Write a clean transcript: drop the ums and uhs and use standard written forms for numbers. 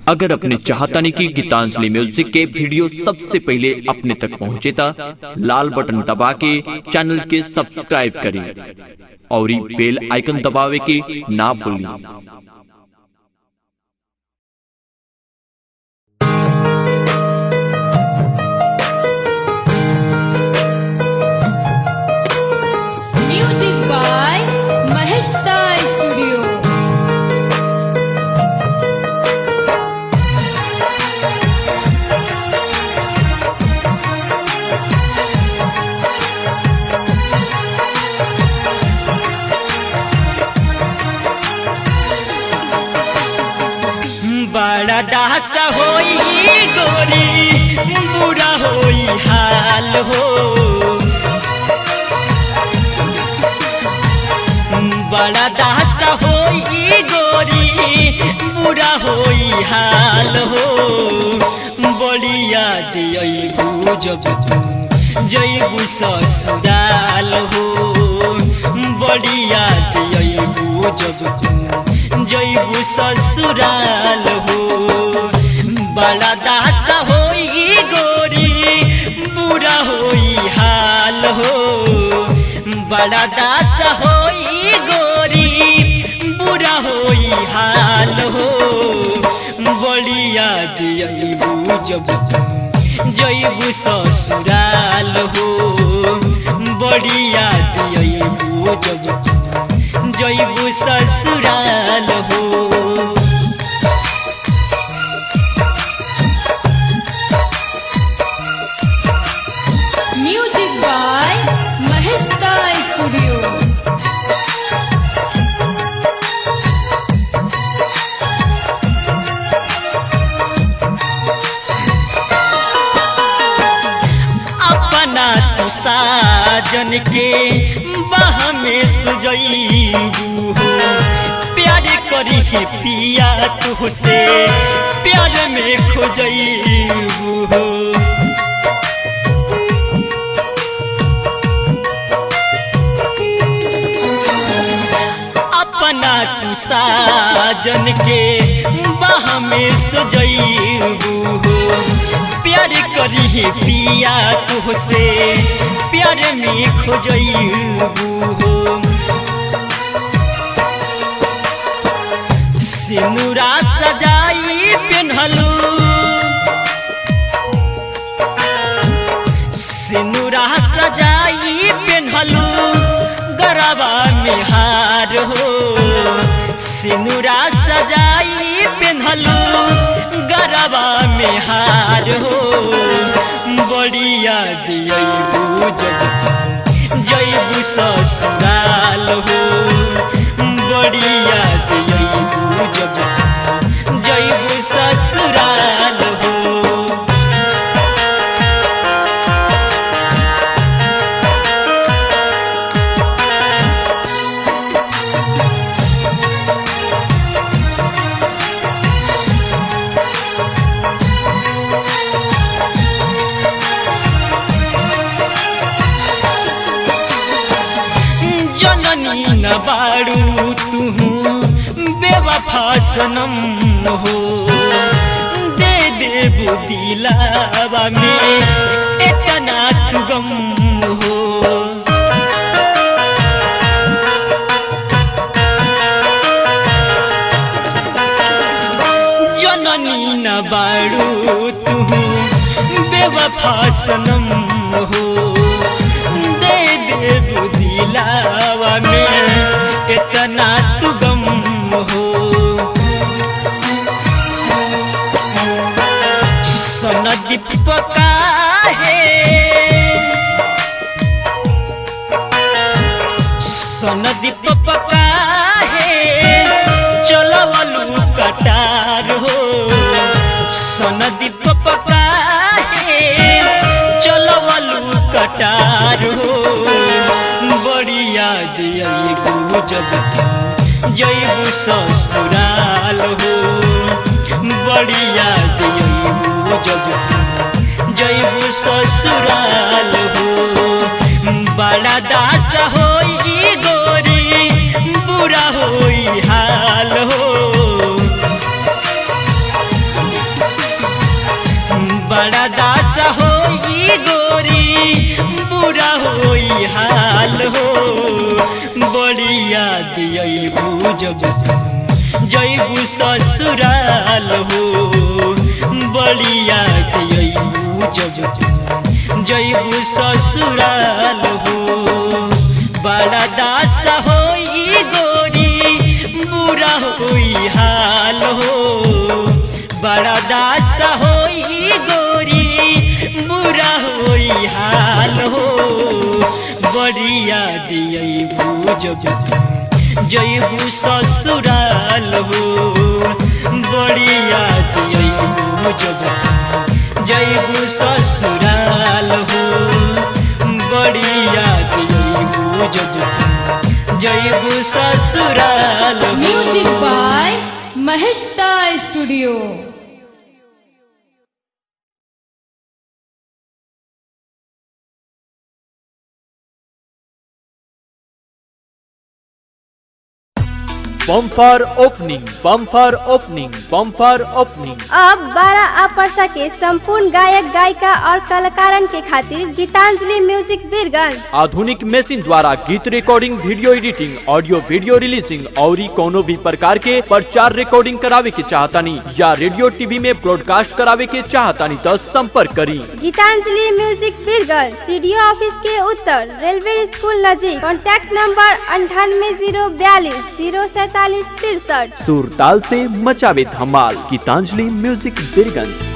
अगर अपने चाहतानी की गीतांजलि म्यूजिक के वीडियो सबसे पहले अपने तक पहुंचे ता लाल बटन दबा के चैनल के सब्सक्राइब करें और बेल आइकन दबावे के ना भूलें। Music by Mahesta studio. बड़ा दास होई गोरी बुरा होई हाल हो, बड़ा दास होई गोरी बुरा होई हाल हो। बड़ी याद अइबू जब तू जइबू ससुराल हो, बड़ी याद अइबू जब तू जइबू ससुराल हो। बड़ा दास होई गोरी बुरा होई हाल हो, बड़ा दास होई गोरी बुरा होई हाल हो। बड़ी याद अइबू जब तू जइबू ससुराल हो, बड़ी याद अइबू जब तू जइबू ससुराल हो। Music by Mahesta studio. अपना तू साजन के बाह में सजइबू हो, प्यार करी है पिया तुहसे प्यार में खोजइबू हो। अपना तू साजन के बाह में सजइबू हो, प्यार करी है पिया तुहसे प्यार में खोजइबू हो। सिनुरा सजाई पेन्हलू, सिनुरा सजाई पेन्हलू गरबा में हार हो, सिनुरा सजाई पेन्हलू गरबा में हार हो। बड़ी याद अइबू जब तू जइबू ससुराल हो, बड़ी याद अइबू जब तू जइबू ससुराल हो। जननी न बारू तुहू बेवफा सनम हो, दे देबू दिलावा में इतना तू गम हो। जननी न बारू तुहू बेवफा सनम हो, दे देबू दिलावा में इतना तू गम हो। सनदीप काहे, सनदीप काहे चलवलू कटार हो, सनदीप काहे चलवलू कटार हो। बड़ी याद अइबू जब तू जइबू ससुराल हो, बड़ी याद अइबू जब तू जइबू ससुराल हो। बड़ा दास होई गोरी बुरा होई हाल हो, हो बड़ी याद अइबू जब जइबू ससुराल हो बड़ी याद अइबू जब जइबू ससुराल हो बड़ा दासा होई गोरी बुरा होई हाल हो बड़ा दासा होई गोरी बुरा होई हाल हो बड़ी याद अइबू जब जइबू ससुराल हो बड़ी याद अइबू जब जइबू ससुराल हो बड़ी याद अइबू जब जइबू ससुराल हो। Music by Mahista studio. Bumper opening bumper opening bumper opening. अब 12 अपर्सा के संपूर्ण गायक गायिका और कलाकारन के खातिर गीतांजलि म्यूजिक बीरगंज आधुनिक मशीन द्वारा गीत recording, video editing, audio video releasing और कोनो भी प्रकार के प्रचार रिकॉर्डिंग करावे के चाहतानी या रेडियो टीवी में ब्रॉडकास्ट करावे के चाहतानी तो संपर्क करी Geetanjali music Birgunj, CDO office के उत्तर, रेलवे स्कूल नजीक। Contact number 98 042 047 63। सुरताल से मचावे धमाल। गीतांजलि म्यूजिक बीरगंज।